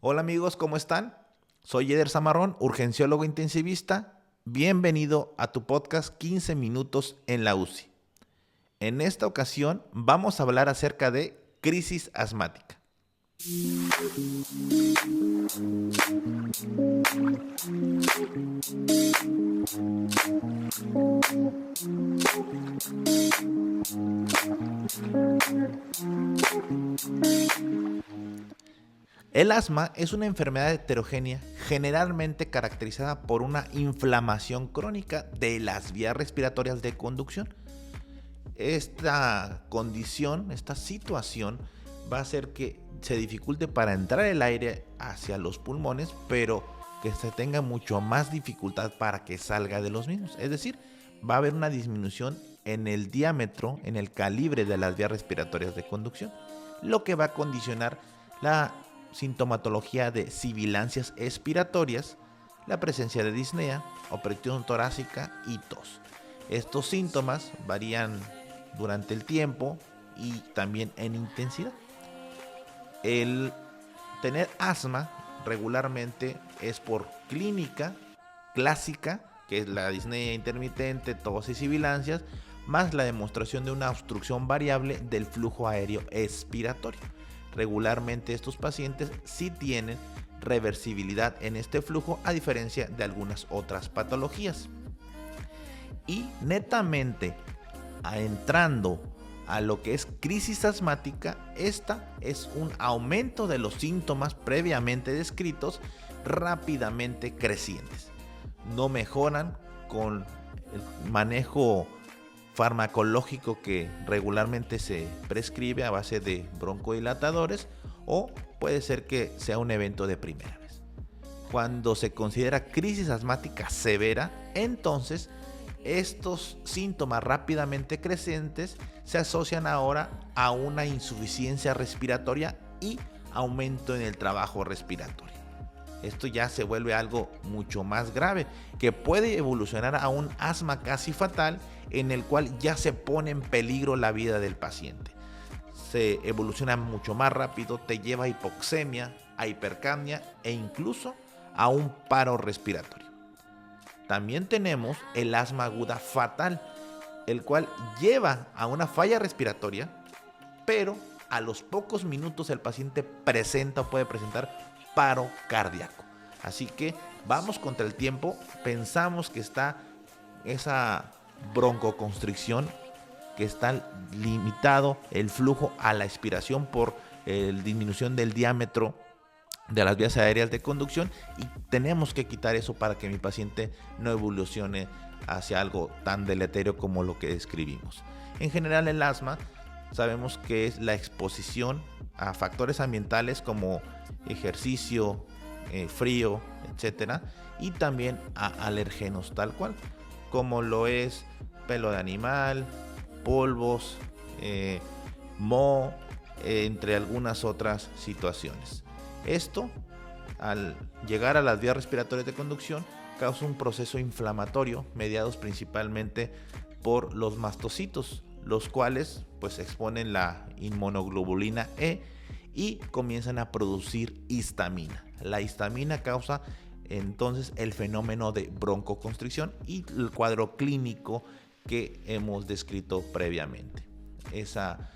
Hola amigos, ¿cómo están? Soy Eder Zamarrón, urgenciólogo intensivista. Bienvenido a tu podcast 15 minutos en la UCI. En esta ocasión vamos a hablar acerca de crisis asmática. El asma es una enfermedad heterogénea generalmente caracterizada por una inflamación crónica de las vías respiratorias de conducción. Esta condición, esta situación va a hacer que se dificulte para entrar el aire hacia los pulmones, pero que se tenga mucho más dificultad para que salga de los mismos. Es decir, va a haber una disminución en el diámetro, en el calibre de las vías respiratorias de conducción, lo que va a condicionar la sintomatología de sibilancias expiratorias, la presencia de disnea, opresión torácica y tos. Estos síntomas varían durante el tiempo y también en intensidad. El tener asma regularmente es por clínica clásica, que es la disnea intermitente, tos y sibilancias, más la demostración de una obstrucción variable del flujo aéreo expiratorio. Regularmente estos pacientes sí tienen reversibilidad en este flujo, a diferencia de algunas otras patologías. Y netamente entrando a lo que es crisis asmática, esta es un aumento de los síntomas previamente descritos rápidamente crecientes. No mejoran con el manejo farmacológico que regularmente se prescribe a base de broncodilatadores, o puede ser que sea un evento de primera vez. Cuando se considera crisis asmática severa, entonces estos síntomas rápidamente crecientes se asocian ahora a una insuficiencia respiratoria y aumento en el trabajo respiratorio. Esto ya se vuelve algo mucho más grave, que puede evolucionar a un asma casi fatal, en el cual ya se pone en peligro la vida del paciente. Se evoluciona mucho más rápido, te lleva a hipoxemia, a hipercapnia e incluso a un paro respiratorio. También tenemos el asma aguda fatal, el cual lleva a una falla respiratoria, pero a los pocos minutos el paciente presenta o puede presentar paro cardíaco. Así que vamos contra el tiempo, pensamos que está esa broncoconstricción, que está limitado el flujo a la expiración por disminución del diámetro de las vías aéreas de conducción, y tenemos que quitar eso para que mi paciente no evolucione hacia algo tan deleterio como lo que describimos. En general, el asma sabemos que es la exposición a factores ambientales como ejercicio, frío, etcétera, y también a alergenos tal cual, como lo es pelo de animal, polvos, moho, entre algunas otras situaciones. Esto, al llegar a las vías respiratorias de conducción, causa un proceso inflamatorio mediados principalmente por los mastocitos, los cuales pues exponen la inmunoglobulina E y comienzan a producir histamina. La histamina causa entonces el fenómeno de broncoconstricción y el cuadro clínico que hemos descrito previamente. Esa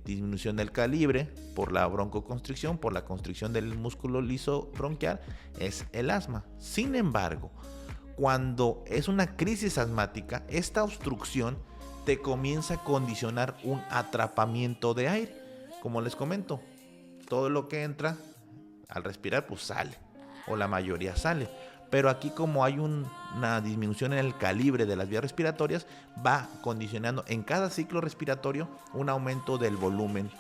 disminución del calibre por la broncoconstricción, por la constricción del músculo liso bronquial, es el asma. Sin embargo, cuando es una crisis asmática, esta obstrucción te comienza a condicionar un atrapamiento de aire. Como les comento, todo lo que entra al respirar pues sale, o la mayoría sale. Pero aquí, como hay una disminución en el calibre de las vías respiratorias, va condicionando en cada ciclo respiratorio un aumento del volumen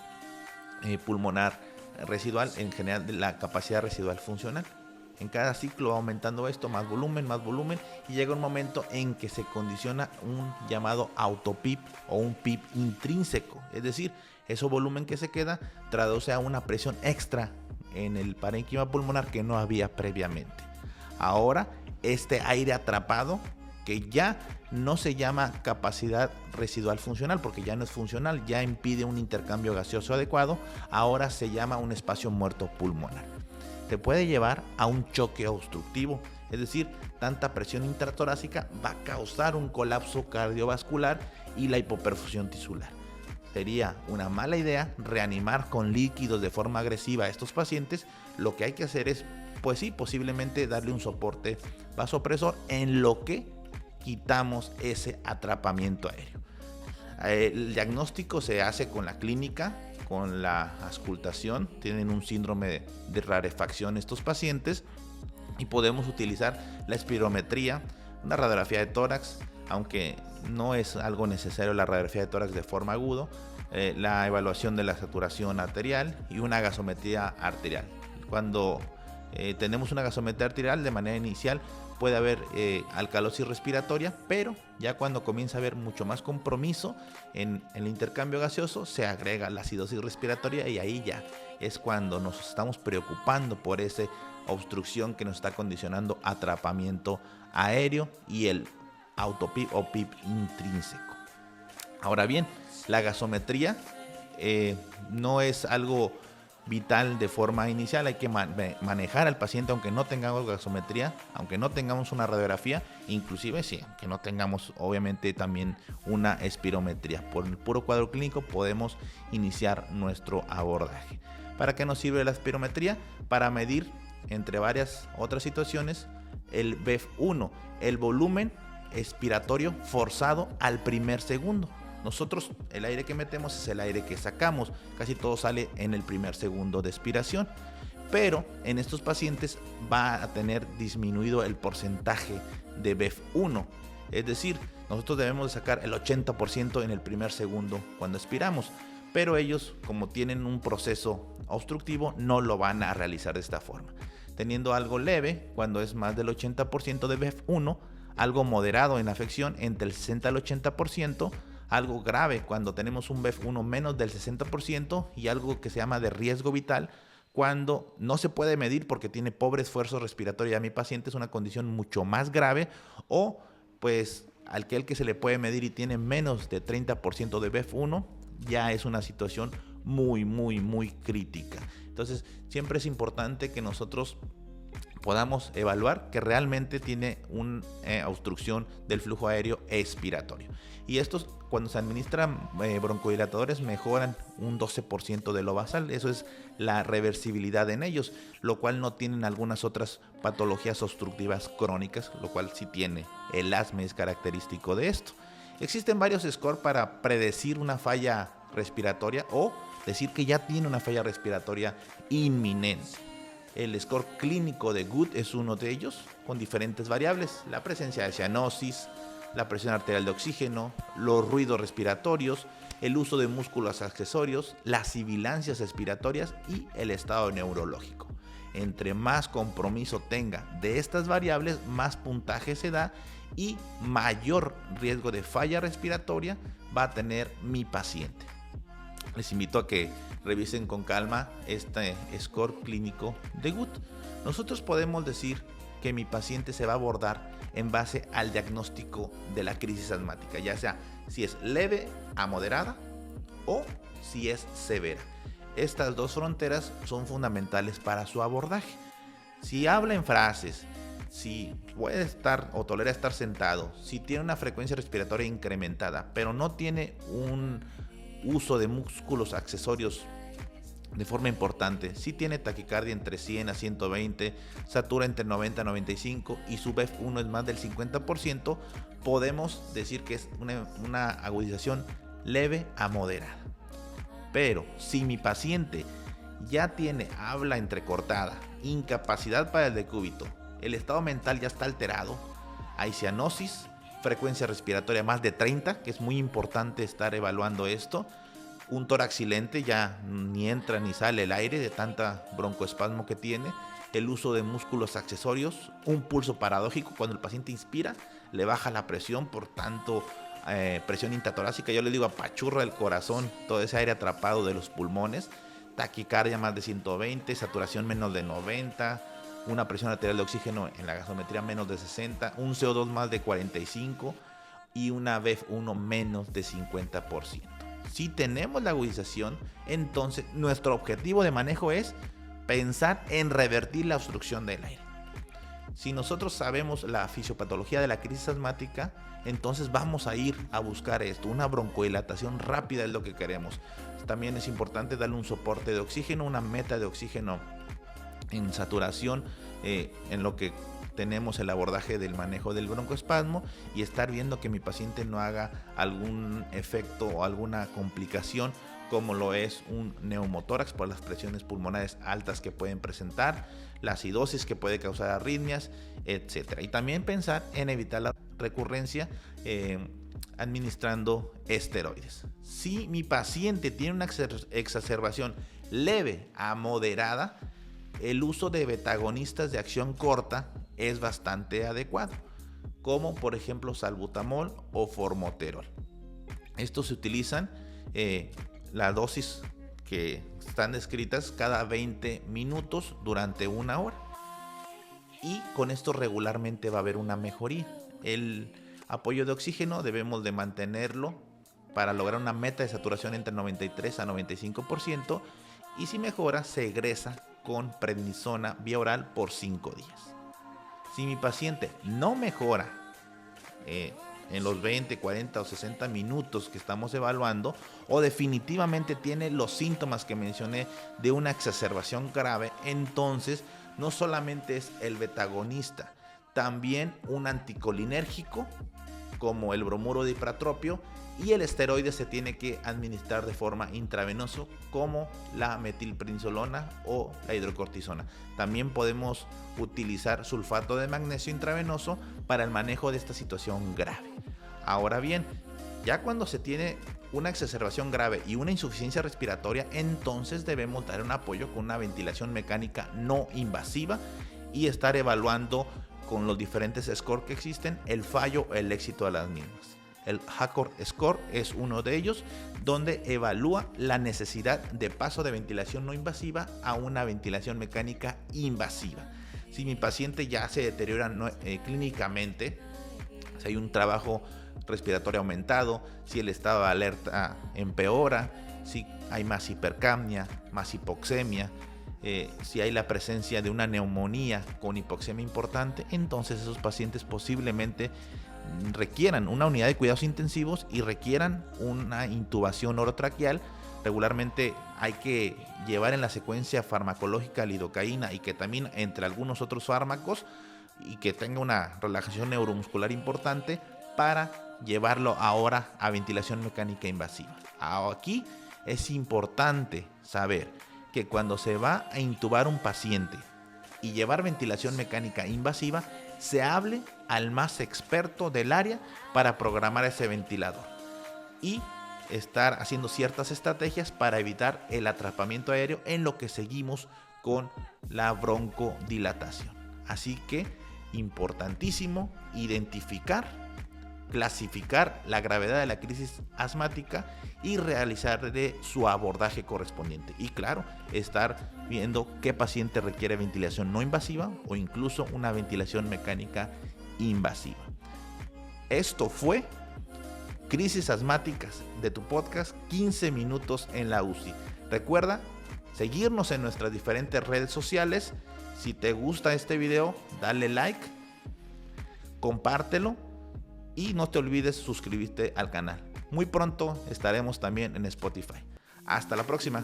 pulmonar residual, en general de la capacidad residual funcional. En cada ciclo va aumentando esto, más volumen, y llega un momento en que se condiciona un llamado autopip o un pip intrínseco. Es decir, ese volumen que se queda traduce a una presión extra en el parénquima pulmonar que no había previamente. Ahora, este aire atrapado, que ya no se llama capacidad residual funcional, porque ya no es funcional, ya impide un intercambio gaseoso adecuado, ahora se llama un espacio muerto pulmonar. te puede llevar a un choque obstructivo. Es decir, tanta presión intratorácica va a causar un colapso cardiovascular y la hipoperfusión tisular. Sería una mala idea reanimar con líquidos de forma agresiva a estos pacientes. Lo que hay que hacer es, pues sí, posiblemente darle un soporte vasopresor en lo que quitamos ese atrapamiento aéreo. El diagnóstico se hace con la clínica, con la auscultación. Tienen un síndrome de rarefacción estos pacientes y podemos utilizar la espirometría, una radiografía de tórax, aunque no es algo necesario la radiografía de tórax de forma aguda, la evaluación de la saturación arterial y una gasometría arterial. Cuando tenemos una gasometría arterial de manera inicial puede haber alcalosis respiratoria, pero ya cuando comienza a haber mucho más compromiso en el intercambio gaseoso, se agrega la acidosis respiratoria y ahí ya es cuando nos estamos preocupando por esa obstrucción que nos está condicionando atrapamiento aéreo y el autopip o PIP intrínseco. Ahora bien, la gasometría no es algo vital de forma inicial. Hay que manejar al paciente aunque no tengamos gasometría, aunque no tengamos una radiografía, inclusive sí, que no tengamos obviamente también una espirometría. Por el puro cuadro clínico podemos iniciar nuestro abordaje. ¿Para qué nos sirve la espirometría? Para medir, entre varias otras situaciones, el BEF1, el volumen expiratorio forzado al primer segundo. Nosotros el aire que metemos es el aire que sacamos, casi todo sale en el primer segundo de expiración, pero en estos pacientes va a tener disminuido el porcentaje de BEF1, es decir, nosotros debemos de sacar el 80% en el primer segundo cuando expiramos, pero ellos, como tienen un proceso obstructivo, no lo van a realizar de esta forma, teniendo algo leve cuando es más del 80% de BEF1, algo moderado en afección entre el 60 al 80%, algo grave cuando tenemos un BEF1 menos del 60% y algo que se llama de riesgo vital cuando no se puede medir porque tiene pobre esfuerzo respiratorio. Ya mi paciente es una condición mucho más grave, o pues aquel que se le puede medir y tiene menos de 30% de BEF1 ya es una situación muy crítica. Entonces siempre es importante que nosotros podamos evaluar que realmente tiene una obstrucción del flujo aéreo expiratorio. Y estos, cuando se administran broncodilatadores, mejoran un 12% de lo basal. Eso es la reversibilidad en ellos, lo cual no tienen algunas otras patologías obstructivas crónicas, lo cual sí tiene. El asma es característico de esto. Existen varios scores para predecir una falla respiratoria o decir que ya tiene una falla respiratoria inminente. El score clínico de Good es uno de ellos, con diferentes variables: la presencia de cianosis, la presión arterial de oxígeno, los ruidos respiratorios, el uso de músculos accesorios, las sibilancias expiratorias y el estado neurológico. Entre más compromiso tenga de estas variables, más puntaje se da y mayor riesgo de falla respiratoria va a tener mi paciente. Les invito a que revisen con calma este score clínico de Good. Nosotros podemos decir que mi paciente se va a abordar en base al diagnóstico de la crisis asmática, ya sea si es leve a moderada o si es severa. Estas dos fronteras son fundamentales para su abordaje. Si habla en frases, si puede estar o tolera estar sentado, si tiene una frecuencia respiratoria incrementada, pero no tiene un uso de músculos accesorios de forma importante, si tiene taquicardia entre 100 a 120, satura entre 90 a 95 y su BEF1 es más del 50%, podemos decir que es una agudización leve a moderada. Pero si mi paciente ya tiene habla entrecortada, incapacidad para el decúbito, el estado mental ya está alterado, hay cianosis, frecuencia respiratoria más de 30, que es muy importante estar evaluando esto, un tórax silente, ya ni entra ni sale el aire de tanta broncoespasmo que tiene, el uso de músculos accesorios, un pulso paradójico, cuando el paciente inspira le baja la presión, por tanto presión intratorácica, yo le digo apachurra el corazón, todo ese aire atrapado de los pulmones, taquicardia más de 120, saturación menos de 90, una presión arterial de oxígeno en la gasometría menos de 60, un CO2 más de 45 y una BEF1 menos de 50%. Si tenemos la agudización, entonces nuestro objetivo de manejo es pensar en revertir la obstrucción del aire. Si nosotros sabemos la fisiopatología de la crisis asmática, entonces vamos a ir a buscar esto. Una broncodilatación rápida es lo que queremos. También es importante darle un soporte de oxígeno, una meta de oxígeno en saturación, en lo que tenemos el abordaje del manejo del broncoespasmo, y estar viendo que mi paciente no haga algún efecto o alguna complicación como lo es un neumotórax por las presiones pulmonares altas que pueden presentar, la acidosis que puede causar arritmias, etc. Y también pensar en evitar la recurrencia administrando esteroides. Si mi paciente tiene una exacerbación leve a moderada, el uso de betagonistas de acción corta es bastante adecuado, como por ejemplo salbutamol o formoterol. Estos se utilizan la dosis que están descritas cada 20 minutos durante una hora, y con esto regularmente va a haber una mejoría. El apoyo de oxígeno debemos de mantenerlo para lograr una meta de saturación entre 93 a 95%, y si mejora se egresa con prednisona vía oral por 5 días. Si mi paciente no mejora en los 20, 40 o 60 minutos que estamos evaluando, o definitivamente tiene los síntomas que mencioné de una exacerbación grave, entonces no solamente es el betagonista, también un anticolinérgico como el bromuro de ipratropio, y el esteroide se tiene que administrar de forma intravenosa como la metilprednisolona o la hidrocortisona. También podemos utilizar sulfato de magnesio intravenoso para el manejo de esta situación grave. Ahora bien, ya cuando se tiene una exacerbación grave y una insuficiencia respiratoria, entonces debemos dar un apoyo con una ventilación mecánica no invasiva y estar evaluando con los diferentes scores que existen el fallo o el éxito de las mismas. El HACOR Score es uno de ellos, donde evalúa la necesidad de paso de ventilación no invasiva a una ventilación mecánica invasiva. Si mi paciente ya se deteriora clínicamente, si hay un trabajo respiratorio aumentado, si el estado de alerta empeora, si hay más hipercapnia, más hipoxemia, si hay la presencia de una neumonía con hipoxemia importante, entonces esos pacientes posiblemente requieran una unidad de cuidados intensivos y requieran una intubación orotraqueal. Regularmente hay que llevar en la secuencia farmacológica lidocaína y ketamina, entre algunos otros fármacos, y que tenga una relajación neuromuscular importante para llevarlo ahora a ventilación mecánica invasiva. Aquí es importante saber que cuando se va a intubar un paciente y llevar ventilación mecánica invasiva, se hable al más experto del área para programar ese ventilador y estar haciendo ciertas estrategias para evitar el atrapamiento aéreo en lo que seguimos con la broncodilatación. Así que importantísimo identificar, clasificar la gravedad de la crisis asmática y realizarle su abordaje correspondiente. Y claro, estar viendo qué paciente requiere ventilación no invasiva o incluso una ventilación mecánica invasiva. Esto fue Crisis Asmáticas de tu podcast 15 minutos en la UCI. Recuerda seguirnos en nuestras diferentes redes sociales. Si te gusta este video, dale like, compártelo y no te olvides suscribirte al canal. Muy pronto estaremos también en Spotify. Hasta la próxima.